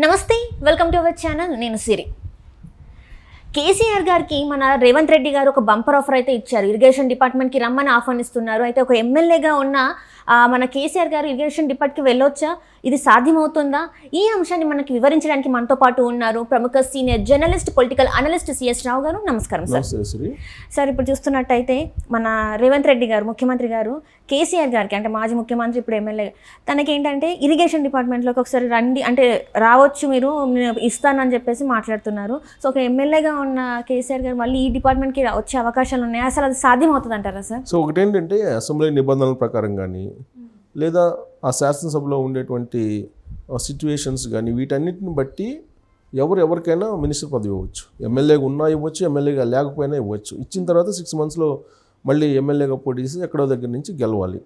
నమస్తే, welcome to our channel. నేను సిరి. కేసీఆర్ గారికి మన రేవంత్ రెడ్డి గారు ఒక బంపర్ ఆఫర్ అయితే ఇచ్చారు. ఇరిగేషన్ డిపార్ట్మెంట్కి రమ్మని ఆహ్వానిస్తున్నారు. అయితే ఒక ఎమ్మెల్యేగా ఉన్న మన కేసీఆర్ గారు ఇరిగేషన్ డిపార్ట్మెంట్కి వెళ్ళొచ్చా, ఇది సాధ్యమవుతుందా? ఈ అంశాన్ని మనకి వివరించడానికి మనతో పాటు ఉన్నారు ప్రముఖ senior journalist, political analyst CS Rao గారు. నమస్కారం సార్. సార్, ఇప్పుడు చూస్తున్నట్టయితే మన రేవంత్ రెడ్డి గారు, ముఖ్యమంత్రి గారు, కేసీఆర్ గారికి అంటే మాజీ ముఖ్యమంత్రి, ఇప్పుడు ఎమ్మెల్యే, తనకేంటంటే ఇరిగేషన్ డిపార్ట్మెంట్లోకి ఒకసారి రండి అంటే రావచ్చు, మీరు ఇస్తానని చెప్పేసి మాట్లాడుతున్నారు. సో ఒక ఎమ్మెల్యేగా ఉన్న కేసీఆర్ గారు మళ్ళీ ఈ డిపార్ట్మెంట్కి వచ్చే అవకాశాలు ఉన్నాయి. అసలు అది సాధ్యమవుతుంది అంటారా సార్? సో ఒకటేంటంటే అసెంబ్లీ నిబంధనల ప్రకారం కానీ లేదా ఆ శాసనసభలో ఉండేటువంటి సిచ్యువేషన్స్ కానీ వీటన్నిటిని బట్టి ఎవరికైనా మినిస్టర్ పదవి ఇవ్వచ్చు. ఎమ్మెల్యేగా ఉన్నా ఇవ్వచ్చు, ఎమ్మెల్యేగా లేకపోయినా ఇవ్వచ్చు. ఇచ్చిన తర్వాత 6 monthsలో మళ్ళీ ఎమ్మెల్యేగా పోటీ చేసి ఎక్కడో దగ్గర నుంచి గెలవాలి,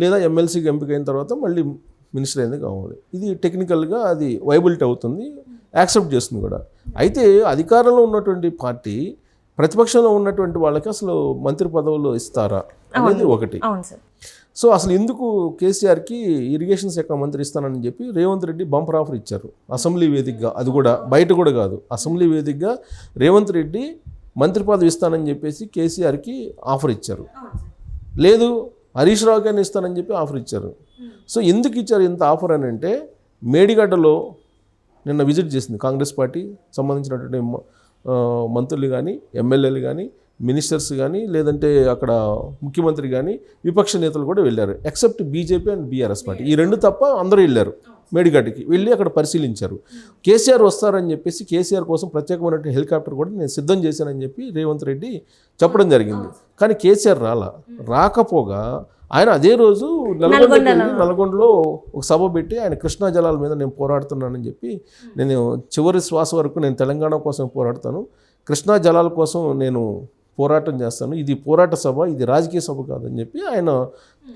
లేదా ఎమ్మెల్సీకి ఎంపికైన తర్వాత మళ్ళీ మినిస్టర్ అనేది కావాలి. ఇది టెక్నికల్గా అది వైబిలిటీ అవుతుంది, యాక్సెప్ట్ చేస్తుంది కూడా. అయితే అధికారంలో ఉన్నటువంటి పార్టీ ప్రతిపక్షంలో ఉన్నటువంటి వాళ్ళకి అసలు మంత్రి పదవులు ఇస్తారా అనేది ఒకటి. సో అసలు ఎందుకు కేసీఆర్కి ఇరిగేషన్ శాఖ మంత్రి ఇస్తానని చెప్పి రేవంత్ రెడ్డి బంపర్ ఆఫర్ ఇచ్చారు అసెంబ్లీ వేదికగా. అది కూడా బయట కూడా కాదు, అసెంబ్లీ వేదికగా రేవంత్ రెడ్డి మంత్రి పదవి ఇస్తానని చెప్పేసి కేసీఆర్కి ఆఫర్ ఇచ్చారు. లేదు హరీష్ రావు గారిని ఇస్తానని చెప్పి ఆఫర్ ఇచ్చారు. సో ఎందుకు ఇచ్చారు ఇంత ఆఫర్ అని అంటే, మేడిగడ్డలో నిన్న విజిట్ చేసింది కాంగ్రెస్ పార్టీ సంబంధించినటువంటి మంత్రులు కానీ, ఎమ్మెల్యేలు కానీ, మినిస్టర్స్ కానీ, లేదంటే అక్కడ ముఖ్యమంత్రి కానీ, విపక్ష నేతలు కూడా వెళ్ళారు. Except BJP and BRS party, ఈ రెండు తప్ప అందరూ వెళ్ళారు మేడిగడ్డకి. వెళ్ళి అక్కడ పరిశీలించారు. కేసీఆర్ వస్తారని చెప్పేసి కేసీఆర్ కోసం ప్రత్యేకమైన హెలికాప్టర్ కూడా నేను సిద్ధం చేశానని చెప్పి రేవంత్ రెడ్డి చెప్పడం జరిగింది. కానీ కేసీఆర్ రాకపోగా ఆయన అదే రోజు నల్గొండలో ఒక సభ పెట్టి ఆయన కృష్ణా జలాల మీద నేను పోరాడుతున్నానని చెప్పి, నేను చివరి శ్వాస వరకు నేను తెలంగాణ కోసం పోరాడతాను, కృష్ణా జలాల కోసం నేను పోరాటం చేస్తాను, ఇది పోరాట సభ, ఇది రాజకీయ సభ కాదని చెప్పి ఆయన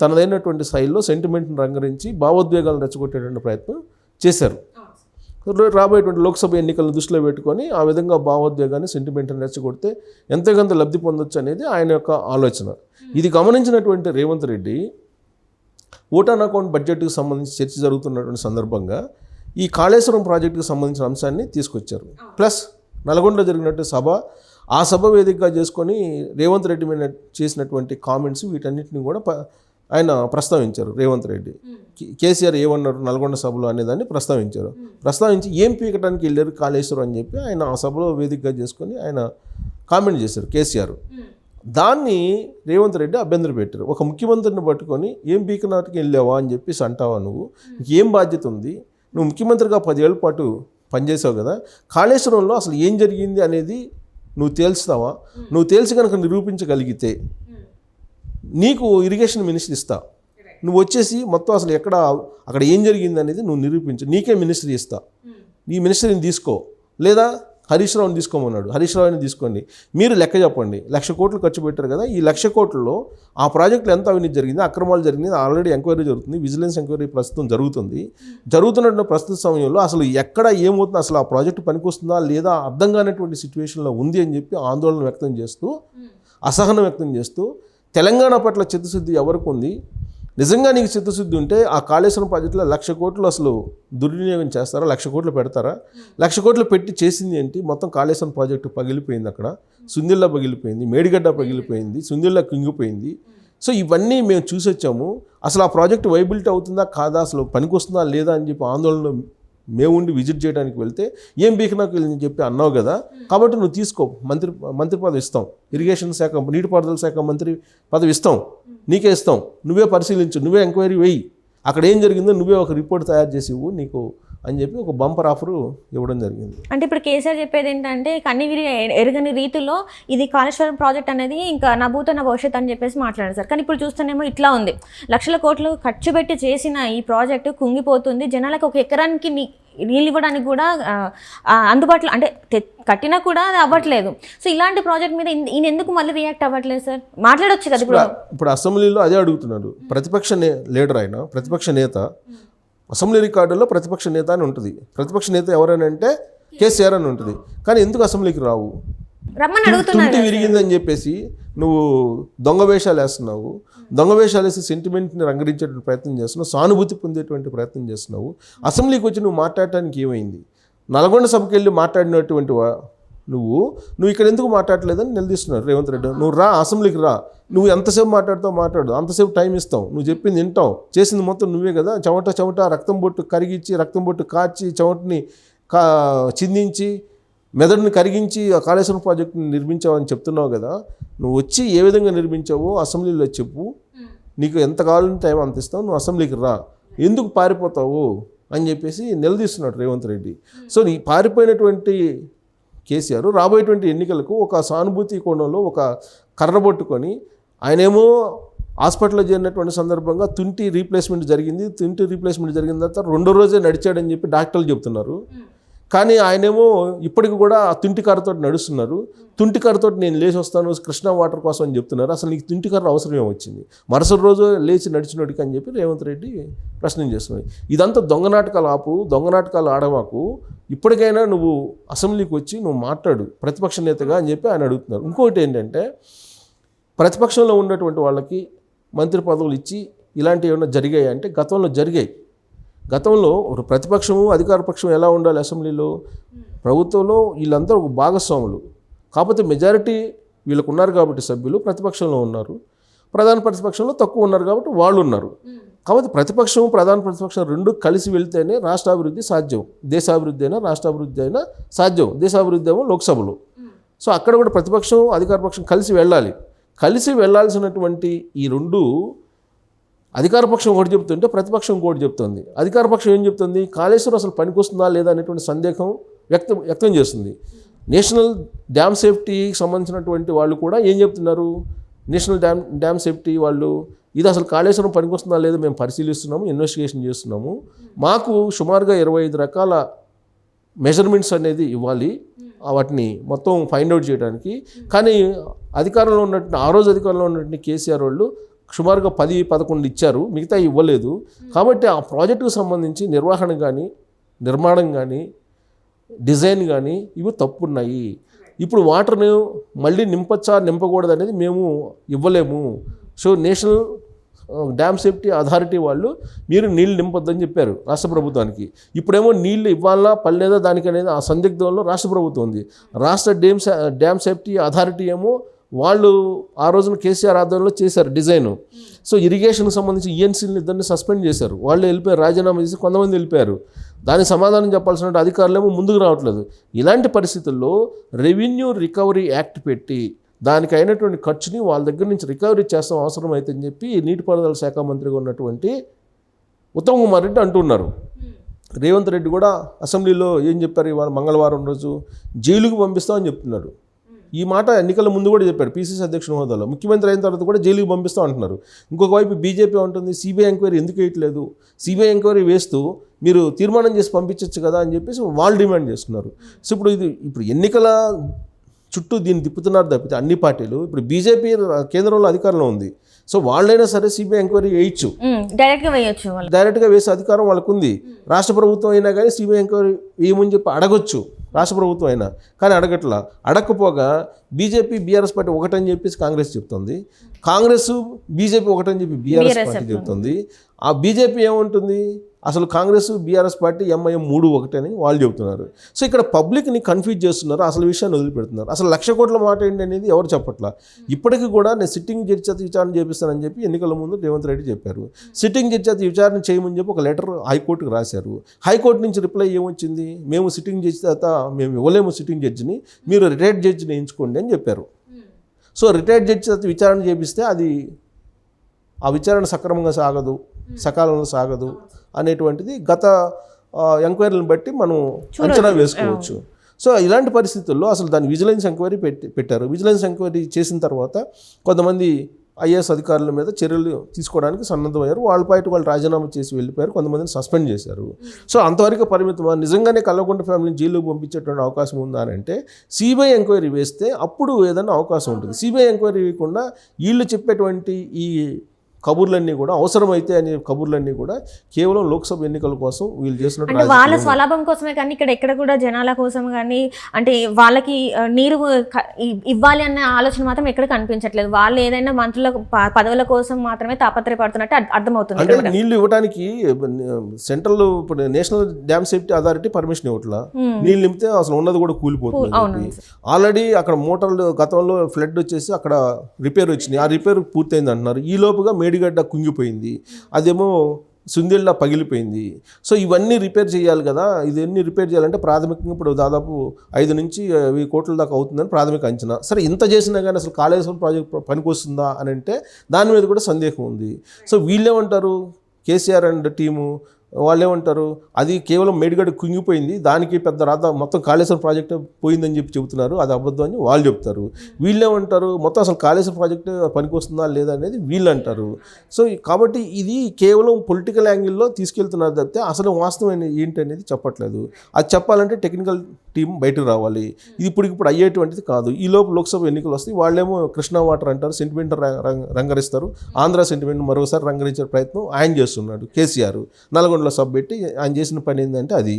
తనదైనటువంటి స్థాయిలో సెంటిమెంట్ని రంగరించి భావోద్వేగాలను రెచ్చగొట్టేటువంటి ప్రయత్నం చేశారు. రాబోయేటువంటి లోక్సభ ఎన్నికలను దృష్టిలో పెట్టుకొని ఆ విధంగా భావోద్వేగాన్ని, సెంటిమెంట్ని రెచ్చగొడితే ఎంతకంత లబ్ధి పొందొచ్చు అనేది ఆయన యొక్క ఆలోచన. ఇది గమనించినటువంటి రేవంత్ రెడ్డి ఓటాన్ అకౌంట్ బడ్జెట్కి సంబంధించి చర్చ జరుగుతున్నటువంటి సందర్భంగా ఈ కాళేశ్వరం ప్రాజెక్టుకు సంబంధించిన అంశాన్ని తీసుకొచ్చారు. ప్లస్ నల్గొండలో జరిగినట్టు సభ, ఆ సభ వేదికగా చేసుకొని రేవంత్ రెడ్డి మీద చేసినటువంటి కామెంట్స్ వీటన్నిటిని కూడా ఆయన ప్రస్తావించారు. రేవంత్ రెడ్డి కేసీఆర్ ఏమన్నారు నల్గొండ సభలో అనేదాన్ని ప్రస్తావించి ఏం పీకటానికి వెళ్ళారు కాళేశ్వరం అని చెప్పి ఆయన ఆ సభలో వేదికగా చేసుకొని ఆయన కామెంట్ చేశారు కేసీఆర్. దాన్ని రేవంత్ రెడ్డి అభ్యంతరం పెట్టారు. ఒక ముఖ్యమంత్రిని పట్టుకొని ఏం పీకనాటికి వెళ్ళావా అని చెప్పేసి అంటావా, నువ్వు ఏం బాధ్యత ఉంది, నువ్వు ముఖ్యమంత్రిగా 10 ఏళ్ల పాటు పనిచేసావు కదా, కాళేశ్వరంలో అసలు ఏం జరిగింది అనేది నువ్వు తేల్చుతావా? నువ్వు తేల్చి కనుక నిరూపించగలిగితే నీకు ఇరిగేషన్ మినిస్టర్ ఇస్తా, నువ్వు వచ్చేసి మొత్తం అసలు అక్కడ ఏం జరిగింది అనేది నువ్వు నిరూపించు, నీకే మినిస్టర్ ఇస్తా, నీ మినిస్టర్ని తీసుకో, లేదా హరీష్ రావుని తీసుకోమన్నాడు, హరీష్ రావుని తీసుకోండి, మీరు లెక్క చెప్పండి, 1,00,000 కోట్లు ఖర్చు పెట్టారు కదా, ఈ 1,00,000 కోట్లలో ఆ ప్రాజెక్టులో ఎంత అవినీతి జరిగింది, అక్రమాలు జరిగింది, ఆల్రెడీ ఎంక్వైరీ జరుగుతుంది, విజిలెన్స్ ఎంక్వైరీ ప్రస్తుతం జరుగుతున్న ప్రస్తుత సమయంలో అసలు ఎక్కడ ఏమవుతుంది, అసలు ఆ ప్రాజెక్టు పనికొస్తుందా లేదా అర్థం కానటువంటి సిచ్యువేషన్లో ఉంది అని చెప్పి ఆందోళన వ్యక్తం చేస్తూ, అసహనం వ్యక్తం చేస్తూ, తెలంగాణ పట్ల చిత్తశుద్ధి ఎవరికి ఉంది, నిజంగా నీకు చిత్తశుద్ధి ఉంటే ఆ కాళేశ్వరం ప్రాజెక్టులో 1,00,000 కోట్లు అసలు దుర్వినియోగం చేస్తారా, 1,00,000 కోట్లు పెడతారా? 1,00,000 కోట్లు పెట్టి చేసింది ఏంటి? మొత్తం కాళేశ్వరం ప్రాజెక్టు పగిలిపోయింది, అక్కడ సుందిల్లా పగిలిపోయింది, మేడిగడ్డ పగిలిపోయింది, సుందిల్లా కుంగిపోయింది. సో ఇవన్నీ మేము చూసి వచ్చాము. అసలు ఆ ప్రాజెక్టు వైబిలిటీ అవుతుందా కాదా, అసలు పనికొస్తుందా లేదా అని చెప్పి ఆందోళనలో మేముండి విజిట్ చేయడానికి వెళ్తే ఏం బీకనాకు వెళ్ళని చెప్పి అన్నావు కదా, కాబట్టి నువ్వు తీసుకో, మంత్రి పదవి ఇస్తాం, ఇరిగేషన్ శాఖ, నీటిపారుదల శాఖ మంత్రి పదవి ఇస్తాం, నీకే ఇస్తాం, నువ్వే పరిశీలించు, నువ్వే ఎంక్వైరీ వేయి, అక్కడ ఏం జరిగిందో నువ్వే ఒక రిపోర్ట్ తయారు చేసి ఇవ్వు నీకు అని చెప్పి ఒక బంపర్ ఆఫర్ ఇవ్వడం జరిగింది. అంటే ఇప్పుడు కేసీఆర్ చెప్పేది ఏంటంటే, కన్నివిరి ఎరగని రీతిలో ఇది కాళేశ్వరం ప్రాజెక్ట్ అనేది ఇంకా నా భూత నా భవిష్యత్ అని చెప్పేసి మాట్లాడారు సార్. కానీ ఇప్పుడు చూస్తేనేమో ఇట్లా ఉంది, 1,00,000 కోట్లు ఖర్చు పెట్టి చేసిన ఈ ప్రాజెక్టు కుంగిపోతుంది, జనాలకు 1 ఎకరానికి నీళ్ళు ఇవ్వడానికి కూడా అందుబాటులో అంటే కట్టినా కూడా అది అవ్వట్లేదు. సో ఇలాంటి ప్రాజెక్ట్ మీద ఈయన ఎందుకు మళ్ళీ రియాక్ట్ అవ్వట్లేదు సార్? మాట్లాడొచ్చు కదా. ఇప్పుడు అసెంబ్లీలో అదే అడుగుతున్నారు. ప్రతిపక్ష లీడర్ అయినా, ప్రతిపక్ష నేత, అసెంబ్లీ రికార్డుల్లో ప్రతిపక్ష నేత అని ఉంటుంది. ప్రతిపక్ష నేత ఎవరైనా అంటే కేసీఆర్ అని ఉంటుంది. కానీ ఎందుకు అసెంబ్లీకి రావు? తుంటి విరిగిందని చెప్పేసి నువ్వు దొంగ వేషాలు వేస్తున్నావు, దొంగ వేషాలు వేసి సెంటిమెంట్ని రంగరించేటువంటి ప్రయత్నం చేస్తున్నావు, సానుభూతి పొందేటువంటి ప్రయత్నం చేస్తున్నావు. అసెంబ్లీకి వచ్చి నువ్వు మాట్లాడటానికి ఏమైంది? నల్గొండ సభకి వెళ్ళి మాట్లాడినటువంటి నువ్వు ఇక్కడ ఎందుకు మాట్లాడలేదని నిలదీస్తున్నారు రేవంత్ రెడ్డి. నువ్వు రా, అసెంబ్లీకి రా, నువ్వు ఎంతసేపు మాట్లాడుతావు మాట్లాడు, అంతసేపు టైం ఇస్తావు, నువ్వు చెప్పింది వింటావు, చేసింది మొత్తం నువ్వే కదా. చెమట రక్తం బొట్టు కరిగించి, రక్తం బొట్టు కార్చి, చెమటని చిందించి, మెదడుని కరిగించి ఆ కాళేశ్వరం ప్రాజెక్టుని నిర్మించావని చెప్తున్నావు కదా. నువ్వు వచ్చి ఏ విధంగా నిర్మించావో అసెంబ్లీలో చెప్పు, నీకు ఎంత కావాలంటే టైం అంత ఇస్తావు, నువ్వు అసెంబ్లీకి రా, ఎందుకు పారిపోతావు అని చెప్పేసి నిలదీస్తున్నాడు రేవంత్ రెడ్డి. సో ఈ పారిపోయినటువంటి కేసీఆర్ రాబోయేటువంటి ఎన్నికలకు ఒక సానుభూతి కోణంలో ఒక కర్ర పట్టుకొని, ఆయనేమో హాస్పిటల్లో చేరినటువంటి సందర్భంగా తుంటి రీప్లేస్మెంట్ జరిగింది తర్వాత రెండో రోజే నడిచాడని చెప్పి డాక్టర్లు చెప్తున్నారు. కానీ ఆయనేమో ఇప్పటికి కూడా ఆ తుంటికర్రతో నడుస్తున్నారు. తుంటికర్రతో నేను లేచి వస్తాను కృష్ణా వాటర్ కోసం అని చెప్తున్నారు. అసలు నీకు తుంటికర్ర అవసరమే వచ్చింది మరుసటి రోజు లేచి నడిచినోడికి అని చెప్పి రేవంత్ రెడ్డి ప్రశ్న చేస్తున్నాడు. ఇదంతా దొంగ నాటకాలు ఆపు, దొంగ నాటకాలు ఆడవాకు, ఇప్పటికైనా నువ్వు అసెంబ్లీకి వచ్చి నువ్వు మాట్లాడు ప్రతిపక్ష నేతగా అని చెప్పి ఆయన అడుగుతున్నారు. ఇంకొకటి ఏంటంటే, ప్రతిపక్షంలో ఉన్నటువంటి వాళ్ళకి మంత్రి పదవులు ఇచ్చి ఇలాంటివి ఏమైనా జరిగాయి అంటే గతంలో జరిగాయి. గతంలో ఒక ప్రతిపక్షము అధికార పక్షం ఎలా ఉండాలి అసెంబ్లీలో, ప్రభుత్వంలో వీళ్ళందరూ ఒక భాగస్వాములు. కాకపోతే మెజారిటీ వీళ్ళకు ఉన్నారు కాబట్టి సభ్యులు ప్రతిపక్షంలో ఉన్నారు, ప్రధాన ప్రతిపక్షంలో తక్కువ ఉన్నారు కాబట్టి వాళ్ళు ఉన్నారు. కాబట్టి ప్రతిపక్షం ప్రధాన ప్రతిపక్షం రెండు కలిసి వెళ్తేనే రాష్ట్రాభివృద్ధి సాధ్యం. దేశాభివృద్ధి అయినా రాష్ట్రాభివృద్ధి అయినా సాధ్యం. దేశాభివృద్ధి ఏమో లోక్సభలో. సో అక్కడ కూడా ప్రతిపక్షం అధికార పక్షం కలిసి వెళ్ళాలి. కలిసి వెళ్లాల్సినటువంటి ఈ రెండు, అధికార పక్షం ఒకటి చెప్తుంటే ప్రతిపక్షం ఇంకోటి చెప్తుంది. అధికార పక్షం ఏం చెప్తుంది, కాళేశ్వరం అసలు పనికొస్తుందా లేదా అనేటువంటి సందేహం వ్యక్తం చేస్తుంది. నేషనల్ డ్యామ్ సేఫ్టీకి సంబంధించినటువంటి వాళ్ళు కూడా ఏం చెప్తున్నారు, నేషనల్ డ్యామ్ సేఫ్టీ వాళ్ళు ఇది అసలు కాళేశ్వరం పనికొస్తుందా లేదా మేము పరిశీలిస్తున్నాము, ఇన్వెస్టిగేషన్ చేస్తున్నాము, మాకు సుమారుగా 25 రకాల మెజర్మెంట్స్ అనేది ఇవ్వాలి వాటిని మొత్తం ఫైండ్ అవుట్ చేయడానికి. కానీ అధికారంలో ఉన్నట్టు ఆ రోజు అధికారంలో ఉన్నటువంటి కేసీఆర్ వాళ్ళు సుమారుగా 10-11 ఇచ్చారు, మిగతా ఇవ్వలేదు. కాబట్టి ఆ ప్రాజెక్టుకు సంబంధించి నిర్వహణ కానీ, నిర్మాణం కానీ, డిజైన్ కానీ ఇవి తప్పున్నాయి. ఇప్పుడు వాటర్ను మళ్ళీ నింపచ్చా నింపకూడదు అనేది మేము ఇవ్వలేము. So national dam safety authority వాళ్ళు మీరు నీళ్ళు నింపొద్దని చెప్పారు రాష్ట్ర ప్రభుత్వానికి. ఇప్పుడేమో నీళ్ళు ఇవ్వాలా పర్లేదా దానికి అనేది ఆ సందిగ్ధంలో రాష్ట్ర ప్రభుత్వం ఉంది. రాష్ట్ర డ్యామ్ సేఫ్టీ అథారిటీ ఏమో వాళ్ళు ఆ రోజున కేసీఆర్ ఆధ్వర్యంలో చేశారు డిజైను. సో ఇరిగేషన్కి సంబంధించి ఈఎన్సీని ఇద్దరిని సస్పెండ్ చేశారు, వాళ్ళు వెళ్ళిపోయారు, రాజీనామా చేసి కొంతమంది వెళ్ళిపోయారు. దానికి సమాధానం చెప్పాల్సిన అధికారులేమో ముందుకు రావట్లేదు. ఇలాంటి పరిస్థితుల్లో రెవెన్యూ రికవరీ యాక్ట్ పెట్టి దానికి అయినటువంటి ఖర్చుని వాళ్ళ దగ్గర నుంచి రికవరీ చేస్తాం అవసరం అయితే అని చెప్పి నీటిపారుదల శాఖ మంత్రిగా ఉన్నటువంటి ఉత్తమ్ కుమార్ రెడ్డి అంటున్నారు. రేవంత్ రెడ్డి కూడా అసెంబ్లీలో ఏం చెప్పారు, ఇవాళ మంగళవారం రోజు జైలుకు పంపిస్తామని చెప్తున్నారు. ఈ మాట ఎన్నికల ముందు కూడా చెప్పారు పీసీసీ అధ్యక్షుని హోదాలో. ముఖ్యమంత్రి అయిన తర్వాత కూడా జైలుకి పంపిస్తాం అంటున్నారు. ఇంకొక వైపు బీజేపీ ఉంటుంది సిబిఐ ఎంక్వైరీ ఎందుకు వేయట్లేదు, సిబిఐ ఎంక్వైరీ వేస్తూ మీరు తీర్మానం చేసి పంపించవచ్చు కదా అని చెప్పేసి వాళ్ళు డిమాండ్ చేస్తున్నారు. సో ఇప్పుడు ఎన్నికల చుట్టూ దీన్ని తిప్పుతున్నారు తప్పితే అన్ని పార్టీలు. ఇప్పుడు బీజేపీ కేంద్రంలో అధికారంలో ఉంది, సో వాళ్ళైనా సరే సిబిఐ ఎంక్వైరీ వేయచ్చు, డైరెక్ట్గా వేసే అధికారం వాళ్ళకు ఉంది. రాష్ట్ర ప్రభుత్వం అయినా కానీ సిబిఐ ఎంక్వైరీ వేయమని చెప్పి అడగొచ్చు రాష్ట్ర ప్రభుత్వం అయినా, కానీ అడగట్లా. అడగకపోగా బీజేపీ బీఆర్ఎస్ పార్టీ ఒకటని చెప్పేసి కాంగ్రెస్ చెప్తుంది, కాంగ్రెస్ బీజేపీ ఒకటని చెప్పి బీఆర్ఎస్ పార్టీ చెప్తుంది. ఆ బీజేపీ ఏముంటుంది, అసలు కాంగ్రెస్ బీఆర్ఎస్ పార్టీ ఎంఐఎం 3 ఒకటని వాళ్ళు చెబుతున్నారు. సో ఇక్కడ పబ్లిక్ని కన్ఫ్యూజ్ చేస్తున్నారు, అసలు విషయాన్ని వదిలిపెడుతున్నారు. అసలు 1,00,000 కోట్ల మాట ఏంటి అనేది ఎవరు చెప్పట్లా. ఇప్పటికీ కూడా నేను సిట్టింగ్ జడ్జి చేత విచారణ చేపిస్తానని చెప్పి ఎన్నికల ముందు రేవంత్ రెడ్డి చెప్పారు. సిట్టింగ్ జడ్జి చేత విచారణ చేయమని చెప్పి ఒక లెటర్ హైకోర్టుకు రాశారు. హైకోర్టు నుంచి రిప్లై ఏమొచ్చింది, మేము సిట్టింగ్ జడ్జి చేత మేము ఇవ్వలేము సిట్టింగ్ జడ్జిని, మీరు రిటైర్డ్ జడ్జిని ఎంచుకోండి అని చెప్పారు. సో రిటైర్డ్ జడ్జి చేత విచారణ చేపిస్తే అది ఆ విచారణ సక్రమంగా సాగదు, సకాలంలో సాగదు అనేటువంటిది గత ఎంక్వైరీలను బట్టి మనం అంచనా వేసుకోవచ్చు. సో ఇలాంటి పరిస్థితుల్లో అసలు దాన్ని విజిలెన్స్ ఎంక్వైరీ పెట్టారు. విజిలెన్స్ ఎంక్వైరీ చేసిన తర్వాత కొంతమంది ఐఏఎస్ అధికారుల మీద చర్యలు తీసుకోవడానికి సన్నద్ధమయ్యారు. వాళ్ళ పాటు వాళ్ళు రాజీనామా చేసి వెళ్ళిపోయారు, కొంతమందిని సస్పెండ్ చేశారు. సో అంతవరకు పరిమితమా, నిజంగానే కల్వకుంట్ల ఫ్యామిలీని జైలుకు పంపించేటువంటి అవకాశం ఉందా అని అంటే సిబిఐ ఎంక్వైరీ వేస్తే అప్పుడు ఏదైనా అవకాశం ఉంటుంది. సిబిఐ ఎంక్వైరీ వేయకుండా వీళ్ళు చెప్పేటువంటి ఈ కబుర్లన్నీ కూడా అవసరమైతే అనే కబుర్లన్నీ కూడా కేవలం లోక్సభ ఎన్నికల కోసం వీళ్ళు చేసినట్టు అంటే వాళ్ళ స్వలాభం కోసమే కానీ ఇక్కడ ఎక్కడ కూడా జనాల కోసం కానీ అంటే వాళ్ళకి నీరు ఇవ్వాలి అన్న ఆలోచన మాత్రం ఎక్కడ కనిపించట్లేదు. వాళ్ళు ఏదైనా మంత్రుల పదవుల కోసం మాత్రమే తాపత్రయపడుతున్నట్టు అర్థమవుతుంది. అంటే నీళ్లు ఇవ్వడానికి సెంట్రల్ ఇప్పుడు national dam safety authority permission ఇవ్వట్లా, నీళ్ళు నింపితే అసలు ఉన్నది కూడా కూలిపోతుంది. ఆల్రెడీ అక్కడ మోటార్లు గతంలో ఫ్లడ్ వచ్చేసి అక్కడ రిపేర్ వచ్చింది, ఆ రిపేర్ పూర్తయింది అంటున్నారు. ఈ లోపుగా మేడిగడ్డ కుంగిపోయింది, అదేమో సుందిళ్ళ పగిలిపోయింది. సో ఇవన్నీ రిపేర్ చేయాలి కదా, ఇవన్నీ రిపేర్ చేయాలంటే ప్రాథమికంగా ఇప్పుడు దాదాపు 5 నుంచి 1000 కోట్ల దాకా అవుతుందని ప్రాథమిక అంచనా. సరే ఇంత చేసినా కానీ అసలు కాళేశ్వరం ప్రాజెక్ట్ పనికొస్తుందా అని అంటే దాని మీద కూడా సందేహం ఉంది. సో వీళ్ళేమంటారు, కేసీఆర్ అండ్ టీము వాళ్ళు ఏమంటారు, అది కేవలం మేడిగడ్డ కుంగిపోయింది, దానికి పెద్ద రాత మొత్తం కాళేశ్వరం ప్రాజెక్ట్ పోయిందని చెప్పి చెబుతున్నారు, అది అబద్ధం అని వాళ్ళు చెప్తారు. వీళ్ళేమంటారు, మొత్తం అసలు కాళేశ్వరం ప్రాజెక్టు పనికొస్తుందా లేదా అనేది వీళ్ళు అంటారు. సో కాబట్టి ఇది కేవలం పొలిటికల్ యాంగిల్లో తీసుకెళ్తున్నారు తప్పితే అసలు వాస్తవం ఏంటి అనేది చెప్పట్లేదు. అది చెప్పాలంటే టెక్నికల్ టీం బయటకు రావాలి. ఇది ఇప్పుడు అయ్యేటువంటిది కాదు. ఈ లోపు లోక్సభ ఎన్నికలు వస్తాయి, వాళ్ళేమో కృష్ణా వాటర్ అంటారు, సెంటిమెంట్ రంగరిస్తారు. ఆంధ్ర సెంటిమెంట్ మరోసారి రంగరించే ప్రయత్నం ఆయన చేస్తున్నాడు కేసీఆర్. నల్గొండలో సబ్ పెట్టి ఆయన చేసిన పని ఏంటంటే అది.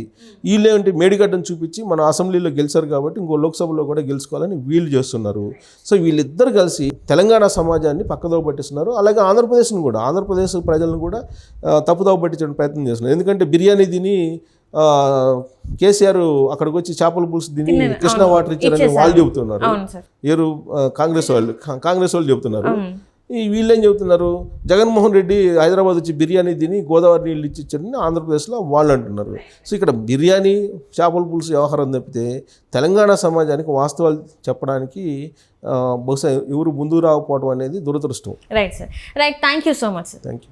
వీళ్ళేంటి మేడిగడ్డను చూపించి మన అసెంబ్లీలో గెలిచారు కాబట్టి ఇంకో లోక్సభలో కూడా గెలుచుకోవాలని వీళ్ళు చేస్తున్నారు. సో వీళ్ళిద్దరు కలిసి తెలంగాణ సమాజాన్ని పక్కదోవ పట్టిస్తున్నారు. అలాగే ఆంధ్రప్రదేశ్ను కూడా, ఆంధ్రప్రదేశ్ ప్రజలను కూడా తప్పుదోవ పట్టించడం ప్రయత్నం చేస్తున్నారు. ఎందుకంటే బిర్యానీ తిని కేసీఆర్ అక్కడికి వచ్చి చేపల పులుసు తిని కృష్ణా వాటర్ ఇచ్చారని వాళ్ళు చెబుతున్నారు. ఎవరు, కాంగ్రెస్ వాళ్ళు చెబుతున్నారు. వీళ్ళేం చెబుతున్నారు, జగన్మోహన్ రెడ్డి హైదరాబాద్ వచ్చి బిర్యానీ తిని గోదావరి నీళ్ళు ఇచ్చారని ఆంధ్రప్రదేశ్లో వాళ్ళు అంటున్నారు. సో ఇక్కడ బిర్యానీ చేపల పులుసు వ్యవహారం తప్పితే తెలంగాణ సమాజానికి వాస్తవాలు చెప్పడానికి బహుశా ఎవరు ముందుకు రాకపోవడం అనేది దురదృష్టం. Right sir, right. Thank you so much sir. Thank you.